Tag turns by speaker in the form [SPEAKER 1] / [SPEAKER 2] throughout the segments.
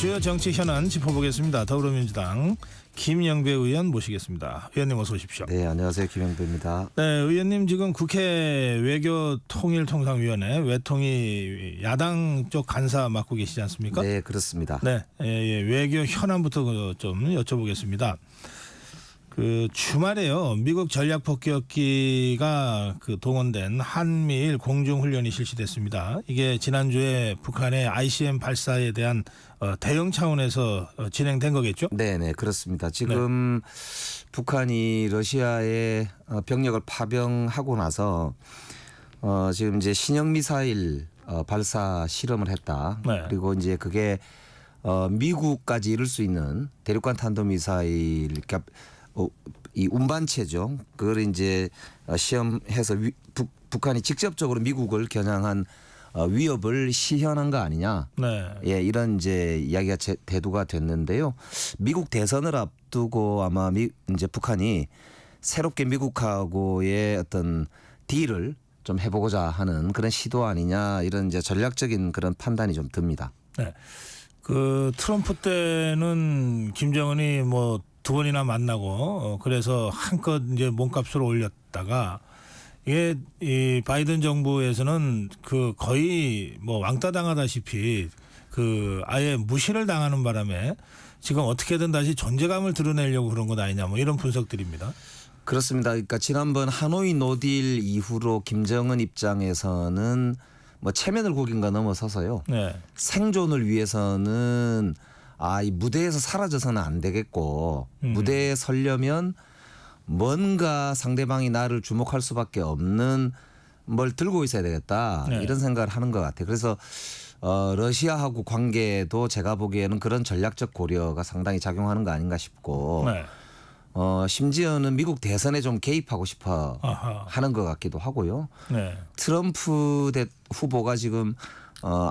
[SPEAKER 1] 주요 정치 현안 짚어보겠습니다. 더불어민주당 김영배 의원 모시겠습니다. 의원님 어서 오십시오.
[SPEAKER 2] 네, 안녕하세요. 김영배입니다.
[SPEAKER 1] 네, 의원님 지금 국회 외교통일통상위원회 외통위 야당 쪽 간사 맡고 계시지 않습니까?
[SPEAKER 2] 네, 그렇습니다.
[SPEAKER 1] 네, 외교 현안부터 좀 여쭤보겠습니다. 그 주말에요. 미국 전략 폭격기가 동원된 한미일 공중훈련이 실시됐습니다. 이게 지난주에 북한의 ICM 발사에 대한 대응 차원에서 진행된 거겠죠?
[SPEAKER 2] 네, 그렇습니다. 지금 북한이 러시아의 병력을 파병하고 나서 지금 이제 신형 미사일 발사 실험을 했다.
[SPEAKER 1] 네.
[SPEAKER 2] 그리고 이제 그게 미국까지 이룰 수 있는 대륙간 탄도 미사일, 그러니까 이 운반체죠. 그걸 이제 시험해서 북한이 직접적으로 미국을 겨냥한 위협을 시현한 거 아니냐.
[SPEAKER 1] 네.
[SPEAKER 2] 예, 이런 이제 이야기가 대두가 됐는데요. 미국 대선을 앞두고 아마 이제 북한이 새롭게 미국하고의 어떤 딜을 좀 해보고자 하는 그런 시도 아니냐, 이런 이제 전략적인 그런 판단이 좀 듭니다.
[SPEAKER 1] 네. 그 트럼프 때는 김정은이 두 번이나 만나고 그래서 한껏 이제 몸값을 올렸다가 이게 이 바이든 정부에서는 거의 왕따 당하다시피 아예 무시를 당하는 바람에 지금 어떻게든 다시 존재감을 드러내려고 그런 것 아니냐 이런 분석들입니다.
[SPEAKER 2] 그렇습니다. 그러니까 지난번 하노이 노딜 이후로 김정은 입장에서는 체면을 구긴 거 넘어서서요.
[SPEAKER 1] 네.
[SPEAKER 2] 생존을 위해서는 이 무대에서 사라져서는 안 되겠고 무대에 서려면 뭔가 상대방이 나를 주목할 수밖에 없는 뭘 들고 있어야 되겠다.
[SPEAKER 1] 네.
[SPEAKER 2] 이런 생각을 하는 것 같아요. 그래서 러시아하고 관계도 제가 보기에는 그런 전략적 고려가 상당히 작용하는 거 아닌가 싶고
[SPEAKER 1] 네.
[SPEAKER 2] 심지어는 미국 대선에 좀 개입하고 싶어 하는 것 같기도 하고요.
[SPEAKER 1] 네.
[SPEAKER 2] 트럼프 후보가 지금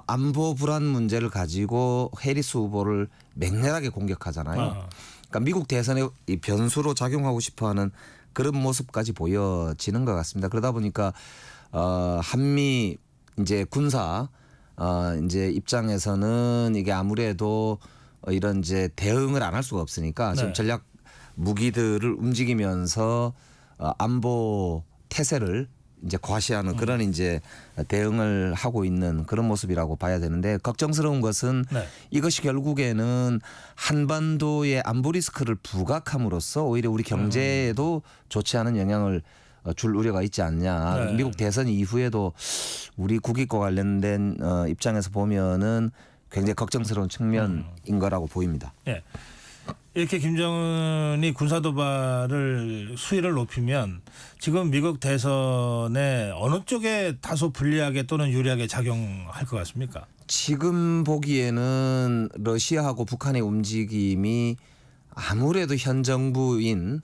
[SPEAKER 2] 안보 불안 문제를 가지고 해리스 후보를 맹렬하게 공격하잖아요. 그러니까 미국 대선의 이 변수로 작용하고 싶어하는 그런 모습까지 보여지는 것 같습니다. 그러다 보니까 한미 이제 군사 이제 입장에서는 이게 아무래도 이런 이제 대응을 안 할 수가 없으니까 지금 전략 무기들을 움직이면서 안보 태세를 이제 과시하는 그런 이제 대응을 하고 있는 그런 모습이라고 봐야 되는데, 걱정스러운 것은 이것이 결국에는 한반도의 안보 리스크를 부각함으로써 오히려 우리 경제에도 좋지 않은 영향을 줄 우려가 있지 않냐. 미국 대선 이후에도 우리 국익과 관련된 입장에서 보면은 굉장히 걱정스러운 측면인 거라고 보입니다.
[SPEAKER 1] 네. 이렇게 김정은이 군사도발을 수위를 높이면 지금 미국 대선에 어느 쪽에 다소 불리하게 또는 유리하게 작용할 것 같습니까?
[SPEAKER 2] 지금 보기에는 러시아하고 북한의 움직임이 아무래도 현 정부인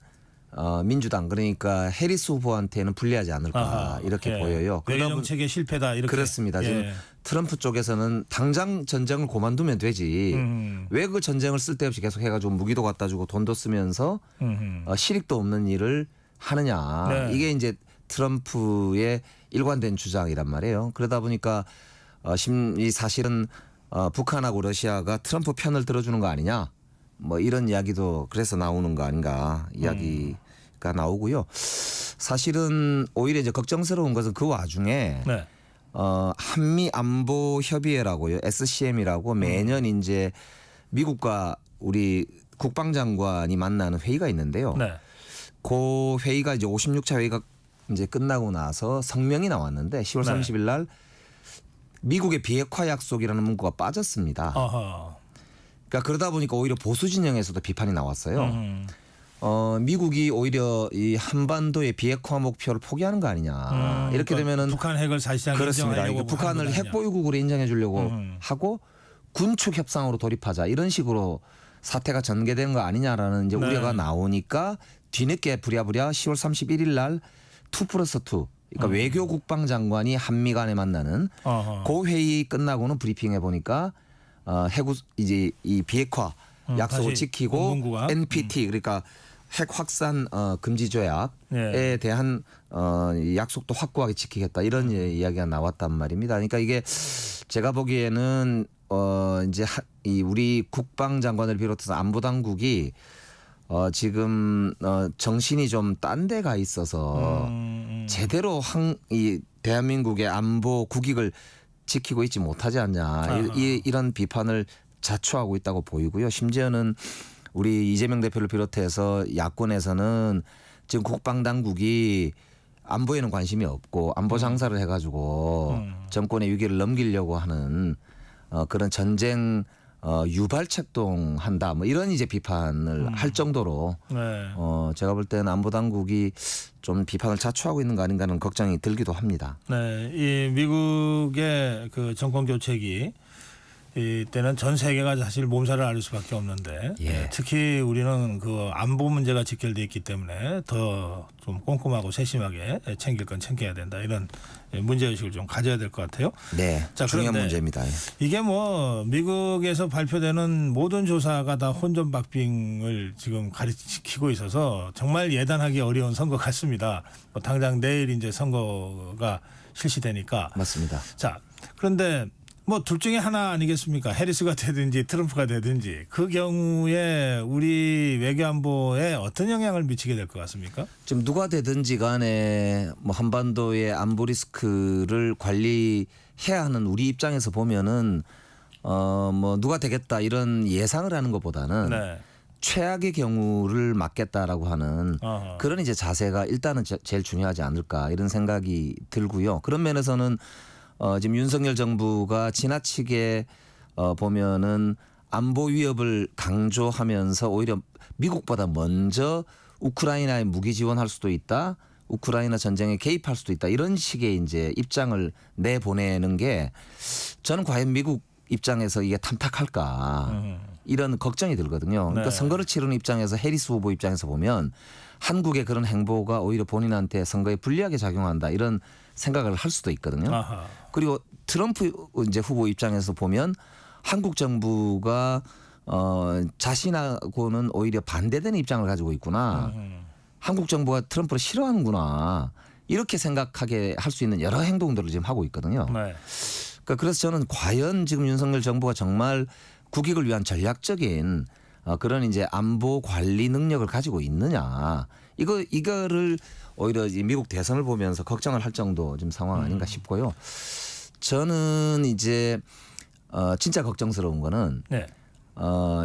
[SPEAKER 2] 민주당, 그러니까 해리스 후보한테는 불리하지 않을까 이렇게 보여요.
[SPEAKER 1] 외교 정책의 실패다 이렇게.
[SPEAKER 2] 그렇습니다. 지금 트럼프 쪽에서는 당장 전쟁을 그만두면 되지 왜 그 전쟁을 쓸데없이 계속 해가지고 무기도 갖다 주고 돈도 쓰면서 실익도 없는 일을 하느냐. 이게 이제 트럼프의 일관된 주장이란 말이에요. 그러다 보니까 이 사실은 북한하고 러시아가 트럼프 편을 들어주는 거 아니냐. 이런 이야기도 그래서 나오는 거 아닌가 이야기가 나오고요. 사실은 오히려 이제 걱정스러운 것은 그 와중에 한미 안보 협의회라고요, SCM이라고 매년 이제 미국과 우리 국방장관이 만나는 회의가 있는데요. 그 회의가 이제 56차 회의가 이제 끝나고 나서 성명이 나왔는데 10월 30일 날 미국의 비핵화 약속이라는 문구가 빠졌습니다. 그러니까 그러다 보니까 오히려 보수 진영에서도 비판이 나왔어요. 미국이 오히려 이 한반도의 비핵화 목표를 포기하는 거 아니냐. 이렇게 되면은
[SPEAKER 1] 북한 핵을 사실상
[SPEAKER 2] 그렇습니다.
[SPEAKER 1] 인정하려고
[SPEAKER 2] 북한을 핵 보유국으로 인정해 주려고 하고 군축 협상으로 돌입하자, 이런 식으로 사태가 전개된 거 아니냐라는 이제 우려가 나오니까 뒤늦게 부랴부랴 10월 31일 날 2+2, 그러니까 외교 국방장관이 한미 간에 만나는 그 회의 끝나고는 브리핑해 보니까 해구 이제 이 비핵화 약속을 지키고 NPT, 그러니까 핵 확산 금지 조약에 대한 약속도 확고하게 지키겠다, 이런 이야기가 나왔단 말입니다. 그러니까 이게 제가 보기에는 이제 이 우리 국방장관을 비롯해서 안보당국이 지금 정신이 좀 딴 데가 있어서 제대로 이 대한민국의 안보 국익을 지키고 있지 못하지 않냐 이런 비판을 자초하고 있다고 보이고요. 심지어는 우리 이재명 대표를 비롯해서 야권에서는 지금 국방당국이 안보에는 관심이 없고 안보 장사를 해가지고 정권의 위기를 넘기려고 하는 그런 전쟁 유발 책동한다 뭐 이런 이제 비판을 할 정도로
[SPEAKER 1] 네.
[SPEAKER 2] 제가 볼 때는 안보 당국이 좀 비판을 자초하고 있는 거 아닌가 하는 걱정이 들기도 합니다.
[SPEAKER 1] 네, 이 미국의 그 정권 교체기 이때는 전 세계가 사실 몸살을 앓을 수밖에 없는데
[SPEAKER 2] 예.
[SPEAKER 1] 특히 우리는 그 안보 문제가 직결돼 있기 때문에 더 좀 꼼꼼하고 세심하게 챙길 건 챙겨야 된다 이런 문제의식을 좀 가져야 될 것 같아요.
[SPEAKER 2] 네,
[SPEAKER 1] 자,
[SPEAKER 2] 중요한
[SPEAKER 1] 그런데
[SPEAKER 2] 문제입니다.
[SPEAKER 1] 이게 뭐 미국에서 발표되는 모든 조사가 다 혼전박빙을 지금 가리키고 있어서 정말 예단하기 어려운 선거 같습니다. 뭐 당장 내일 이제 선거가 실시되니까.
[SPEAKER 2] 맞습니다.
[SPEAKER 1] 자, 그런데 뭐 둘 중에 하나 아니겠습니까? 해리스가 되든지 트럼프가 되든지 그 경우에 우리 외교안보에 어떤 영향을 미치게 될 것 같습니까?
[SPEAKER 2] 지금 누가 되든지 간에 뭐 한반도의 안보 리스크를 관리해야 하는 우리 입장에서 보면은 뭐 누가 되겠다 이런 예상을 하는 것보다는
[SPEAKER 1] 네.
[SPEAKER 2] 최악의 경우를 막겠다라고 하는
[SPEAKER 1] 어허.
[SPEAKER 2] 그런 이제 자세가 일단은 제일 중요하지 않을까 이런 생각이 들고요. 그런 면에서는 지금 윤석열 정부가 지나치게 보면은 안보 위협을 강조하면서 오히려 미국보다 먼저 우크라이나에 무기 지원할 수도 있다. 우크라이나 전쟁에 개입할 수도 있다. 이런 식의 이제 입장을 내보내는 게 저는 과연 미국 입장에서 이게 탐탁할까 이런 걱정이 들거든요. 그러니까
[SPEAKER 1] 네.
[SPEAKER 2] 선거를 치르는 입장에서 해리스 후보 입장에서 보면 한국의 그런 행보가 오히려 본인한테 선거에 불리하게 작용한다 이런 생각을 할 수도 있거든요.
[SPEAKER 1] 아하.
[SPEAKER 2] 그리고 트럼프 이제 후보 입장에서 보면 한국 정부가 자신하고는 오히려 반대되는 입장을 가지고 있구나. 한국 정부가 트럼프를 싫어하는구나. 이렇게 생각하게 할 수 있는 여러 행동들을 지금 하고 있거든요.
[SPEAKER 1] 네.
[SPEAKER 2] 그러니까 그래서 저는 과연 지금 윤석열 정부가 정말 국익을 위한 전략적인 그런 이제 안보 관리 능력을 가지고 있느냐. 이거를 오히려 이 미국 대선을 보면서 걱정을 할 정도 지금 상황 아닌가 싶고요. 저는 이제 진짜 걱정스러운 거는
[SPEAKER 1] 네.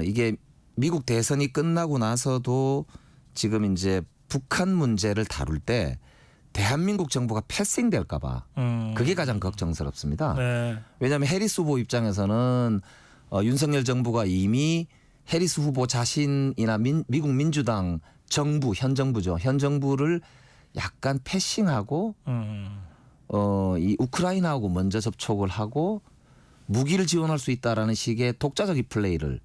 [SPEAKER 2] 이게 미국 대선이 끝나고 나서도 지금 이제 북한 문제를 다룰 때 대한민국 정부가 패싱될까 봐 그게 가장 걱정스럽습니다.
[SPEAKER 1] 네.
[SPEAKER 2] 왜냐하면 해리스 후보 입장에서는 윤석열 정부가 이미 해리스 후보 자신이나 미국 민주당 정부 현 정부죠. 현 정부를 약간 패싱하고 이 우크라이나하고 먼저 접촉을 하고 무기를 지원할 수 있다라는 식의 독자적인 플레이를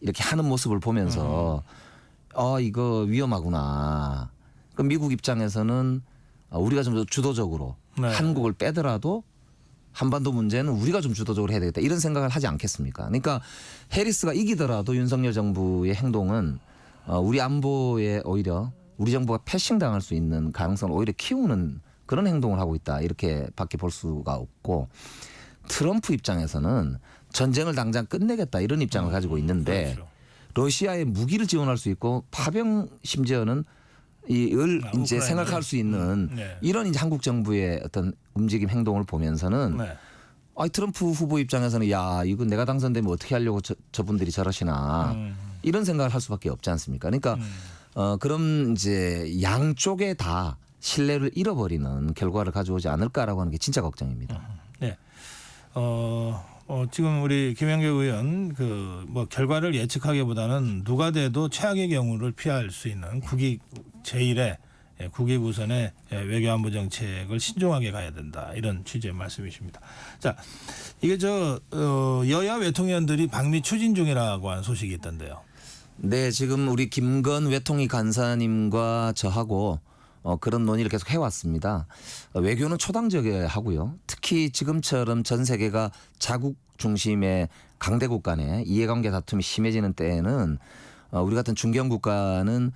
[SPEAKER 2] 이렇게 하는 모습을 보면서 이거 위험하구나. 그럼 미국 입장에서는 우리가 좀 더 주도적으로
[SPEAKER 1] 네.
[SPEAKER 2] 한국을 빼더라도 한반도 문제는 우리가 좀 주도적으로 해야 되겠다 이런 생각을 하지 않겠습니까? 그러니까 해리스가 이기더라도 윤석열 정부의 행동은 우리 안보에 오히려 우리 정부가 패싱당할 수 있는 가능성을 오히려 키우는 그런 행동을 하고 있다 이렇게밖에 볼 수가 없고 트럼프 입장에서는 전쟁을 당장 끝내겠다 이런 입장을 가지고 있는데
[SPEAKER 1] 그렇죠.
[SPEAKER 2] 러시아에 무기를 지원할 수 있고 파병 심지어는 이을 이제
[SPEAKER 1] 우크라이나에.
[SPEAKER 2] 생각할 수 있는
[SPEAKER 1] 네.
[SPEAKER 2] 이런 이제 한국 정부의 어떤 움직임 행동을 보면서는
[SPEAKER 1] 네.
[SPEAKER 2] 트럼프 후보 입장에서는 야 이거 내가 당선되면 어떻게 하려고 저분들이 저러시나 이런 생각을 할 수밖에 없지 않습니까? 그러니까 그럼 이제 양쪽에 다 신뢰를 잃어버리는 결과를 가져오지 않을까라고 하는 게 진짜 걱정입니다.
[SPEAKER 1] 네. 지금 우리 김영규 의원 그 뭐 결과를 예측하기보다는 누가 돼도 최악의 경우를 피할 수 있는 국익 제1의 국익 우선의 외교안보 정책을 신중하게 가야 된다 이런 취지의 말씀이십니다. 자, 이게 여야 외통위원들이 방미 추진 중이라고 하는 소식이 있던데요.
[SPEAKER 2] 네, 지금 우리 김건 외통위 간사님과 저하고 그런 논의를 계속 해왔습니다. 외교는 초당적이어야 하고요. 특히 지금처럼 전 세계가 자국 중심의 강대국 간의 이해관계 다툼이 심해지는 때에는 우리 같은 중견 국가는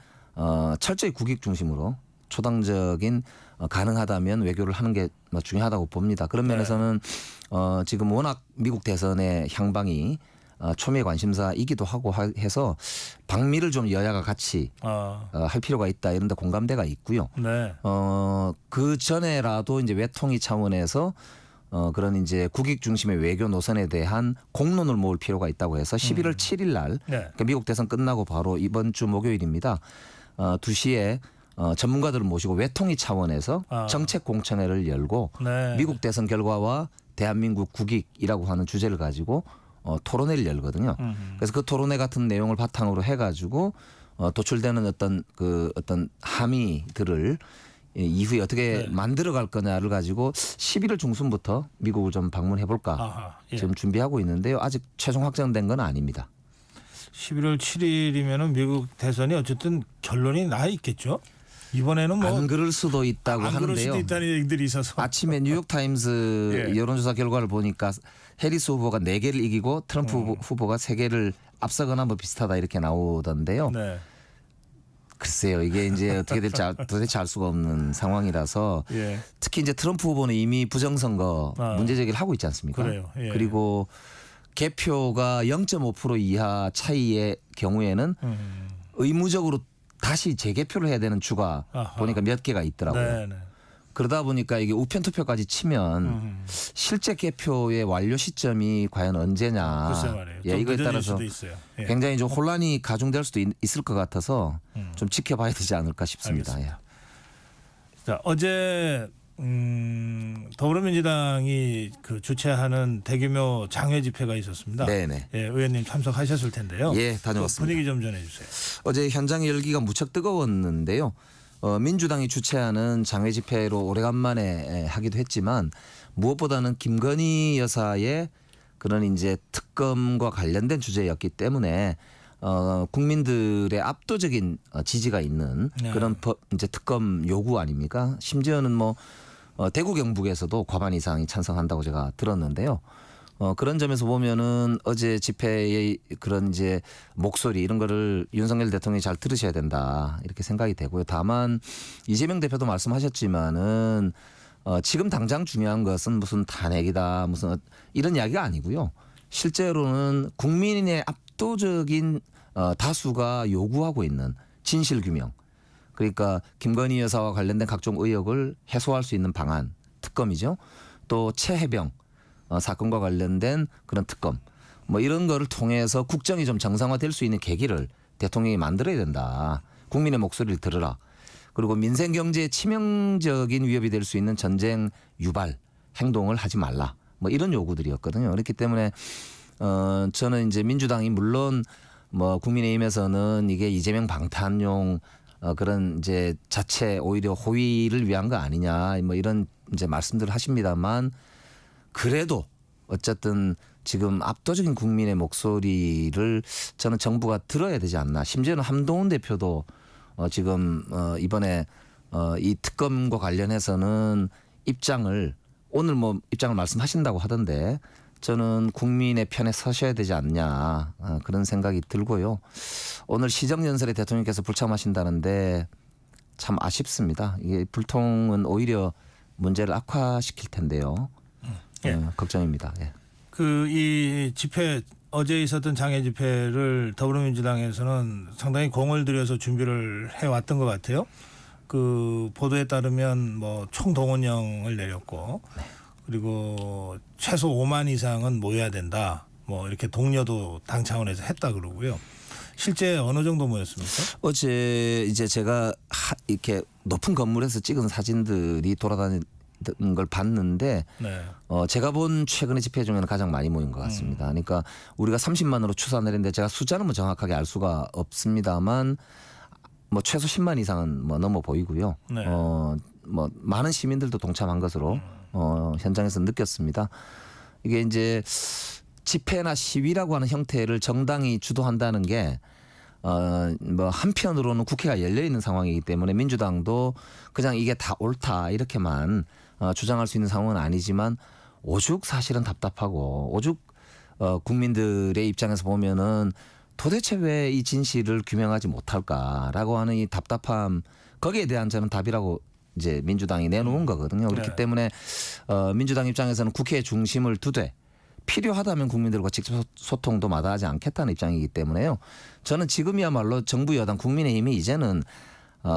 [SPEAKER 2] 철저히 국익 중심으로 초당적인 가능하다면 외교를 하는 게 중요하다고 봅니다. 그런 면에서는 지금 워낙 미국 대선의 향방이 초미의 관심사이기도 하고 해서 방미를 좀 여야가 같이 할 필요가 있다 이런 데 공감대가 있고요.
[SPEAKER 1] 네.
[SPEAKER 2] 그 전에라도 이제 외통위 차원에서 그런 이제 국익 중심의 외교 노선에 대한 공론을 모을 필요가 있다고 해서 11월 7일 날
[SPEAKER 1] 네.
[SPEAKER 2] 그러니까 미국 대선 끝나고 바로 이번 주 목요일입니다. 2시에 전문가들을 모시고 외통위 차원에서 정책 공청회를 열고
[SPEAKER 1] 네.
[SPEAKER 2] 미국 대선 결과와 대한민국 국익이라고 하는 주제를 가지고 토론회를 열거든요. 그래서 그 토론회 같은 내용을 바탕으로 해가지고 도출되는 어떤 함의들을 이후에 어떻게 만들어갈 거냐를 가지고 11월 중순부터 미국을 좀 방문해 볼까 지금 준비하고 있는데요. 아직 최종 확정된 건 아닙니다.
[SPEAKER 1] 11월 7일이면은 미국 대선이 어쨌든 결론이 나 있겠죠. 이번에는 뭐
[SPEAKER 2] 안 그럴 수도 있다고
[SPEAKER 1] 안
[SPEAKER 2] 하는데요.
[SPEAKER 1] 그럴 수도 있다는 얘기들이 있어서
[SPEAKER 2] 아침에 뉴욕타임스 여론조사 결과를 보니까 해리스 후보가 4개를 이기고 트럼프 후보가 3개를 앞서거나 뭐 비슷하다 이렇게 나오던데요.
[SPEAKER 1] 네.
[SPEAKER 2] 글쎄요, 이게 이제 어떻게 될지 도대체 알 수가 없는 상황이라서
[SPEAKER 1] 예.
[SPEAKER 2] 특히 이제 트럼프 후보는 이미 부정선거 문제 제기를 하고 있지 않습니까?
[SPEAKER 1] 그래요. 예.
[SPEAKER 2] 그리고 개표가 0.5% 이하 차이의 경우에는 의무적으로 다시 재개표를 해야 되는 주가 보니까 몇 개가 있더라고요.
[SPEAKER 1] 네, 네.
[SPEAKER 2] 그러다 보니까 이게 우편 투표까지 치면 실제 개표의 완료 시점이 과연 언제냐.
[SPEAKER 1] 글쎄 말이에요.
[SPEAKER 2] 예, 이거에 따라서
[SPEAKER 1] 수도 있어요. 예.
[SPEAKER 2] 굉장히 좀 혼란이 가중될 수도 있을 것 같아서 좀 지켜봐야 되지 않을까 싶습니다. 예.
[SPEAKER 1] 자, 어제 더불어민주당이 그 주최하는 대규모 장외 집회가 있었습니다.
[SPEAKER 2] 네네.
[SPEAKER 1] 예, 의원님 참석하셨을 텐데요.
[SPEAKER 2] 예, 다녀왔습니다.
[SPEAKER 1] 분위기 좀 전해주세요.
[SPEAKER 2] 어제 현장 열기가 무척 뜨거웠는데요. 민주당이 주최하는 장외 집회로 오래간만에 하기도 했지만 무엇보다는 김건희 여사의 그런 이제 특검과 관련된 주제였기 때문에 국민들의 압도적인 지지가 있는 그런 이제 특검 요구 아닙니까? 심지어는 뭐 대구 경북에서도 과반 이상이 찬성한다고 제가 들었는데요. 그런 점에서 보면은 어제 집회의 그런 이제 목소리 이런 거를 윤석열 대통령이 잘 들으셔야 된다 이렇게 생각이 되고요. 다만 이재명 대표도 말씀하셨지만은 지금 당장 중요한 것은 무슨 탄핵이다 무슨 이런 이야기가 아니고요. 실제로는 국민의 압도적인 다수가 요구하고 있는 진실 규명 그러니까 김건희 여사와 관련된 각종 의혹을 해소할 수 있는 방안 특검이죠. 또 최혜병 사건과 관련된 그런 특검 뭐 이런 거를 통해서 국정이 좀 정상화될 수 있는 계기를 대통령이 만들어야 된다. 국민의 목소리를 들으라. 그리고 민생 경제에 치명적인 위협이 될 수 있는 전쟁 유발 행동을 하지 말라. 뭐 이런 요구들이었거든요. 그렇기 때문에 저는 이제 민주당이 물론 뭐 국민의힘에서는 이게 이재명 방탄용 그런 이제 자체 오히려 호위를 위한 거 아니냐 뭐 이런 이제 말씀들을 하십니다만 그래도 어쨌든 지금 압도적인 국민의 목소리를 저는 정부가 들어야 되지 않나. 심지어는 한동훈 대표도 지금 이번에 이 특검과 관련해서는 입장을 오늘 뭐 입장을 말씀하신다고 하던데 저는 국민의 편에 서셔야 되지 않냐 그런 생각이 들고요. 오늘 시정연설에 대통령께서 불참하신다는데 참 아쉽습니다. 이게 불통은 오히려 문제를 악화시킬 텐데요. 걱정입니다. 예.
[SPEAKER 1] 그 이 집회 어제 있었던 장애 집회를 더불어민주당에서는 상당히 공을 들여서 준비를 해왔던 것 같아요. 그 보도에 따르면 뭐 총동원령을 내렸고 그리고 최소 5만 이상은 모여야 된다. 뭐 이렇게 독려도 당 차원에서 했다 그러고요. 실제 어느 정도 모였습니까?
[SPEAKER 2] 어제 이제 제가 이렇게 높은 건물에서 찍은 사진들이 돌아다니는 걸 봤는데
[SPEAKER 1] 네.
[SPEAKER 2] 제가 본 최근의 집회 중에는 가장 많이 모인 것 같습니다. 그러니까 우리가 30만으로 추산을 했는데 제가 숫자는 뭐 정확하게 알 수가 없습니다만 뭐 최소 10만 이상은 뭐 넘어 보이고요.
[SPEAKER 1] 네.
[SPEAKER 2] 뭐 많은 시민들도 동참한 것으로 현장에서 느꼈습니다. 이게 이제 집회나 시위라고 하는 형태를 정당이 주도한다는 게 뭐 한편으로는 국회가 열려 있는 상황이기 때문에 민주당도 그냥 이게 다 옳다 이렇게만 주장할 수 있는 상황은 아니지만 오죽 사실은 답답하고 오죽 국민들의 입장에서 보면은 도대체 왜 이 진실을 규명하지 못할까라고 하는 이 답답함 거기에 대한 저는 답이라고 이제 민주당이 내놓은 거거든요. 그렇기
[SPEAKER 1] 네.
[SPEAKER 2] 때문에 민주당 입장에서는 국회 중심을 두되 필요하다면 국민들과 직접 소통도 마다하지 않겠다는 입장이기 때문에요. 저는 지금이야말로 정부 여당 국민의힘이 이제는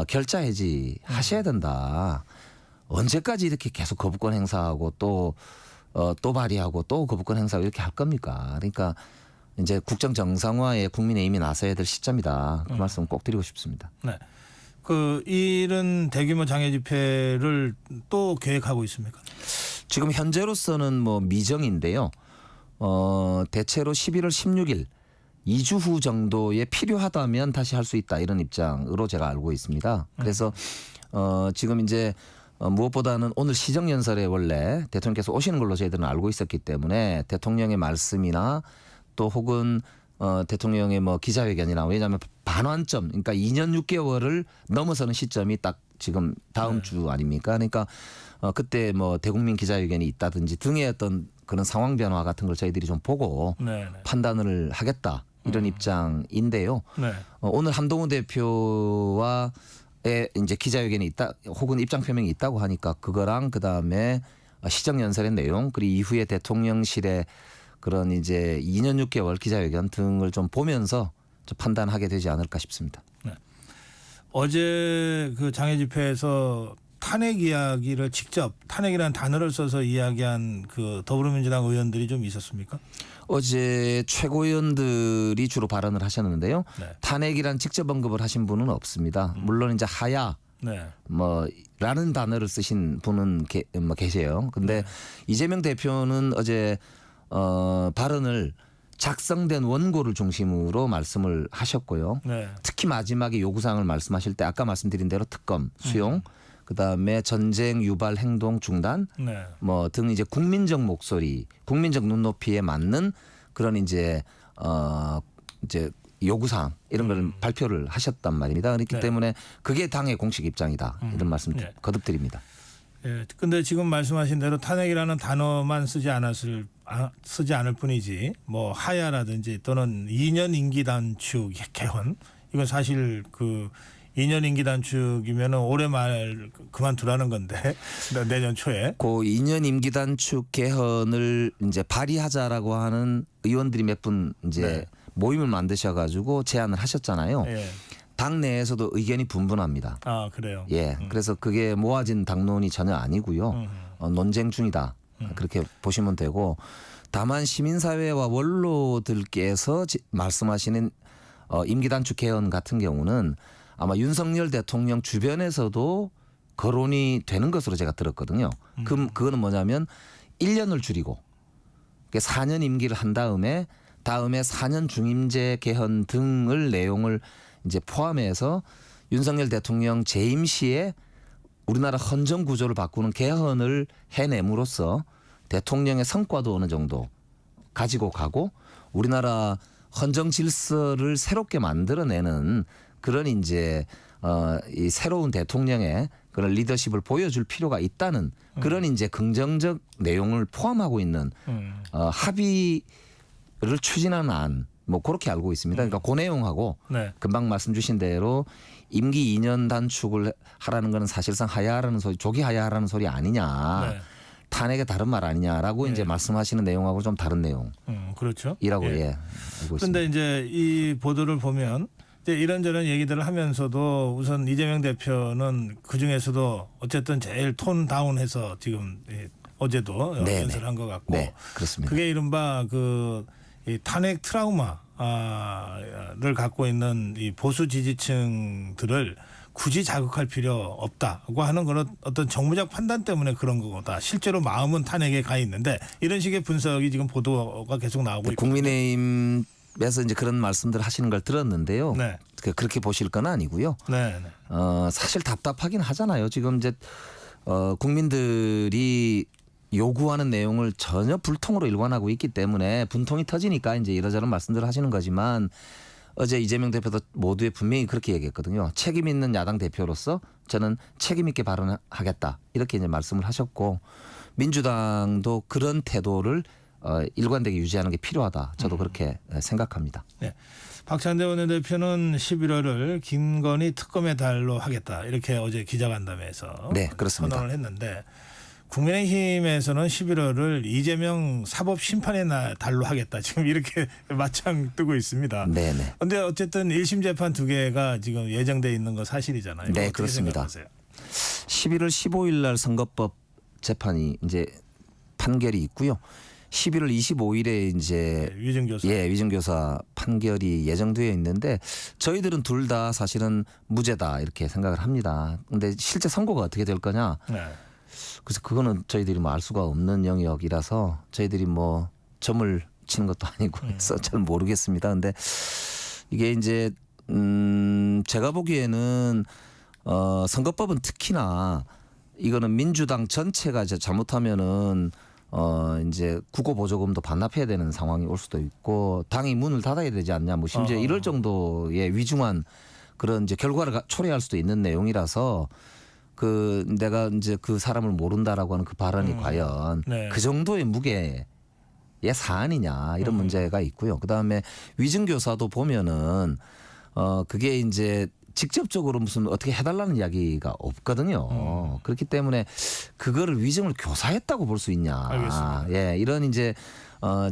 [SPEAKER 2] 결자 해지하셔야 된다. 언제까지 이렇게 계속 거부권 행사하고 또 발의하고 또 거부권 행사하고 이렇게 할 겁니까? 그러니까 이제 국정 정상화에 국민의힘이 나서야 될 시점이다. 그 말씀 꼭 드리고 싶습니다.
[SPEAKER 1] 네. 그 이런 대규모 장애 집회를 또 계획하고 있습니까?
[SPEAKER 2] 지금 현재로서는 뭐 미정인데요. 대체로 11월 16일 2주 후 정도에 필요하다면 다시 할 수 있다 이런 입장으로 제가 알고 있습니다. 그래서 지금 이제 무엇보다는 오늘 시정연설에 원래 대통령께서 오시는 걸로 저희들은 알고 있었기 때문에 대통령의 말씀이나 또 혹은 대통령의 뭐 기자회견이나 왜냐하면 반환점 그러니까 2년 6개월을 넘어서는 시점이 딱 지금 다음 주 아닙니까? 그러니까 그때 뭐 대국민 기자회견이 있다든지 등의 어떤 그런 상황 변화 같은 걸 저희들이 좀 보고 판단을 하겠다 이런 입장인데요.
[SPEAKER 1] 네.
[SPEAKER 2] 오늘 한동훈 대표와의 이제 기자회견이 있다 혹은 입장 표명이 있다고 하니까 그거랑 그다음에 시정연설의 내용 그리고 이후에 대통령실의 그런 이제 2년 6개월 기자회견 등을 좀 보면서 좀 판단하게 되지 않을까 싶습니다.
[SPEAKER 1] 네. 어제 그 장애 집회에서 탄핵 이야기를 직접 탄핵이라는 단어를 써서 이야기한 그 더불어민주당 의원들이 좀 있었습니까?
[SPEAKER 2] 어제 최고위원들이 주로 발언을 하셨는데요.
[SPEAKER 1] 네.
[SPEAKER 2] 탄핵이란 직접 언급을 하신 분은 없습니다. 물론 이제 하야
[SPEAKER 1] 네.
[SPEAKER 2] 뭐라는 단어를 쓰신 분은 계세요. 근데 이재명 대표는 어제 발언을 작성된 원고를 중심으로 말씀을 하셨고요.
[SPEAKER 1] 네.
[SPEAKER 2] 특히 마지막에 요구사항을 말씀하실 때 아까 말씀드린 대로 특검 수용 그다음에 전쟁 유발 행동 중단
[SPEAKER 1] 네.
[SPEAKER 2] 뭐 등 이제 국민적 목소리, 국민적 눈높이에 맞는 그런 이제 요구사항 이런 걸 발표를 하셨단 말입니다. 그렇기
[SPEAKER 1] 네.
[SPEAKER 2] 때문에 그게 당의 공식 입장이다. 이런 말씀
[SPEAKER 1] 네.
[SPEAKER 2] 거듭드립니다.
[SPEAKER 1] 예. 근데 지금 말씀하신 대로 탄핵이라는 단어만 쓰지 않을 뿐이지 뭐 하야라든지 또는 2년 임기 단축 개헌 이건 사실 그 2년 임기 단축이면은 올해 말 그만두라는 건데 내년 초에
[SPEAKER 2] 그 2년 임기 단축 개헌을 이제 발의하자라고 하는 의원들이 몇 분 이제
[SPEAKER 1] 네.
[SPEAKER 2] 모임을 만드셔가지고 제안을 하셨잖아요.
[SPEAKER 1] 예.
[SPEAKER 2] 당 내에서도 의견이 분분합니다.
[SPEAKER 1] 아 그래요.
[SPEAKER 2] 예, 그래서 그게 모아진 당론이 전혀 아니고요. 논쟁 중이다. 그렇게 보시면 되고 다만 시민사회와 원로들께서 말씀하시는 임기 단축 개헌 같은 경우는 아마 윤석열 대통령 주변에서도 거론이 되는 것으로 제가 들었거든요. 그거는 뭐냐면 1년을 줄이고 4년 임기를 한 다음에 4년 중임제 개헌 등을 내용을 이제 포함해서 윤석열 대통령 재임 시에 우리나라 헌정 구조를 바꾸는 개헌을 해냄으로써 대통령의 성과도 어느 정도 가지고 가고 우리나라 헌정 질서를 새롭게 만들어내는 그런 이제 이 새로운 대통령의 그런 리더십을 보여줄 필요가 있다는 그런 이제 긍정적 내용을 포함하고 있는 합의를 추진하는 안 뭐 그렇게 알고 있습니다. 그러니까 그 내용하고
[SPEAKER 1] 네.
[SPEAKER 2] 금방 말씀 주신 대로 임기 2년 단축을 하라는 거는 사실상 하야하라는 소리, 조기 하야하라는 소리 아니냐.
[SPEAKER 1] 네.
[SPEAKER 2] 탄핵의 다른 말 아니냐라고 이제 말씀하시는 내용하고 좀 다른 내용.
[SPEAKER 1] 그렇죠.
[SPEAKER 2] 이라고
[SPEAKER 1] 예.
[SPEAKER 2] 알고 있습니다.
[SPEAKER 1] 그런데 이제 이 보도를 보면 이제 이런저런 얘기들을 하면서도 우선 이재명 대표는 그 중에서도 어쨌든 제일 톤 다운해서 지금 어제도 연설한 것 같고
[SPEAKER 2] 네, 그렇습니다.
[SPEAKER 1] 그게 이른바 이 탄핵 트라우마를 갖고 있는 이 보수 지지층들을 굳이 자극할 필요 없다고 하는 그런 어떤 정무적 판단 때문에 그런 거다. 실제로 마음은 탄핵에 가 있는데 이런 식의 분석이 지금 보도가 계속 나오고 있거든요.
[SPEAKER 2] 국민의힘에서 이제 그런 말씀들 하시는 걸 들었는데요.
[SPEAKER 1] 네.
[SPEAKER 2] 그렇게 보실 건 아니고요.
[SPEAKER 1] 네.
[SPEAKER 2] 사실 답답하긴 하잖아요. 지금 이제 국민들이 요구하는 내용을 전혀 불통으로 일관하고 있기 때문에 분통이 터지니까 이제 이러저런 말씀들을 하시는 거지만 어제 이재명 대표도 모두에 분명히 그렇게 얘기했거든요. 책임 있는 야당 대표로서 저는 책임 있게 발언하겠다 이렇게 이제 말씀을 하셨고 민주당도 그런 태도를 일관되게 유지하는 게 필요하다. 저도 그렇게 생각합니다.
[SPEAKER 1] 네. 박찬대 원내대표는 11월을 김건희 특검의 달로 하겠다 이렇게 어제 기자간담회에서
[SPEAKER 2] 네, 그렇습니다.
[SPEAKER 1] 선언을 했는데 국민의힘에서는 11월을 이재명 사법 심판의 달로 하겠다 지금 이렇게 맞짱 뜨고 있습니다.
[SPEAKER 2] 네네.
[SPEAKER 1] 그런데 어쨌든 1심 재판 2개가 지금 예정돼 있는 거 사실이잖아요.
[SPEAKER 2] 네, 그렇습니다.
[SPEAKER 1] 생각하세요?
[SPEAKER 2] 11월 15일 날 선거법 재판이 이제 판결이 있고요. 11월 25일에 이제
[SPEAKER 1] 위증교사.
[SPEAKER 2] 위증교사 판결이 예정되어 있는데 저희들은 둘 다 사실은 무죄다 이렇게 생각을 합니다. 근데 실제 선고가 어떻게 될 거냐?
[SPEAKER 1] 네.
[SPEAKER 2] 그래서 그거는 저희들이 뭐 알 수가 없는 영역이라서 저희들이 뭐 점을 치는 것도 아니고 해서 잘 모르겠습니다. 근데 이게 이제 제가 보기에는 선거법은 특히나 이거는 민주당 전체가 이제 잘못하면은 이제 국고보조금도 반납해야 되는 상황이 올 수도 있고 당이 문을 닫아야 되지 않냐 뭐 심지어 이럴 정도의 위중한 그런 이제 결과를 초래할 수도 있는 내용이라서 그 내가 이제 그 사람을 모른다라고 하는 그 발언이 과연
[SPEAKER 1] 네.
[SPEAKER 2] 그 정도의 무게의 사안이냐 이런 문제가 있고요. 그다음에 위증교사도 보면은 그게 이제 직접적으로 무슨 어떻게 해달라는 이야기가 없거든요. 그렇기 때문에 그거를 위증을 교사했다고 볼 수 있냐.
[SPEAKER 1] 알겠습니다.
[SPEAKER 2] 예, 이런 이제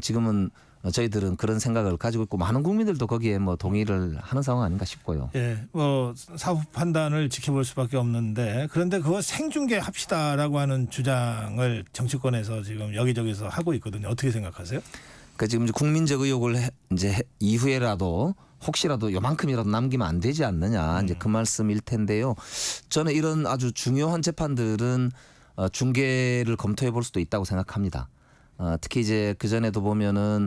[SPEAKER 2] 지금은 저희들은 그런 생각을 가지고 있고 많은 국민들도 거기에 뭐 동의를 하는 상황 아닌가 싶고요.
[SPEAKER 1] 예, 뭐 사법 판단을 지켜볼 수밖에 없는데 그런데 그거 생중계 합시다라고 하는 주장을 정치권에서 지금 여기저기서 하고 있거든요. 어떻게 생각하세요?
[SPEAKER 2] 그 지금 이제 국민적 의혹을 이제 이후에라도 혹시라도 요만큼이라도 남기면 안 되지 않느냐 이제 그 말씀일 텐데요. 저는 이런 아주 중요한 재판들은 중계를 검토해 볼 수도 있다고 생각합니다. 특히 이제 그 전에도 보면은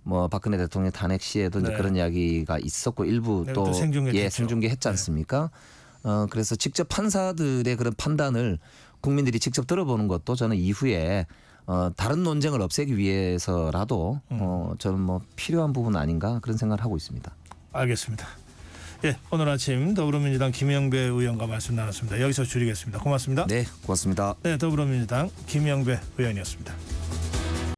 [SPEAKER 2] 뭐 박근혜 대통령 탄핵 시에도 이제
[SPEAKER 1] 네.
[SPEAKER 2] 그런 이야기가 있었고 일부
[SPEAKER 1] 네,
[SPEAKER 2] 또
[SPEAKER 1] 또 생중계됐죠.
[SPEAKER 2] 생중계 했지 않습니까? 그래서 직접 판사들의 그런 판단을 국민들이 직접 들어보는 것도 저는 이후에 다른 논쟁을 없애기 위해서라도 저는 뭐 필요한 부분 아닌가 그런 생각을 하고 있습니다.
[SPEAKER 1] 알겠습니다. 예, 오늘 아침 더불어민주당 김영배 의원과 말씀 나눴습니다. 여기서 줄이겠습니다. 고맙습니다.
[SPEAKER 2] 네, 고맙습니다.
[SPEAKER 1] 네, 더불어민주당 김영배 의원이었습니다.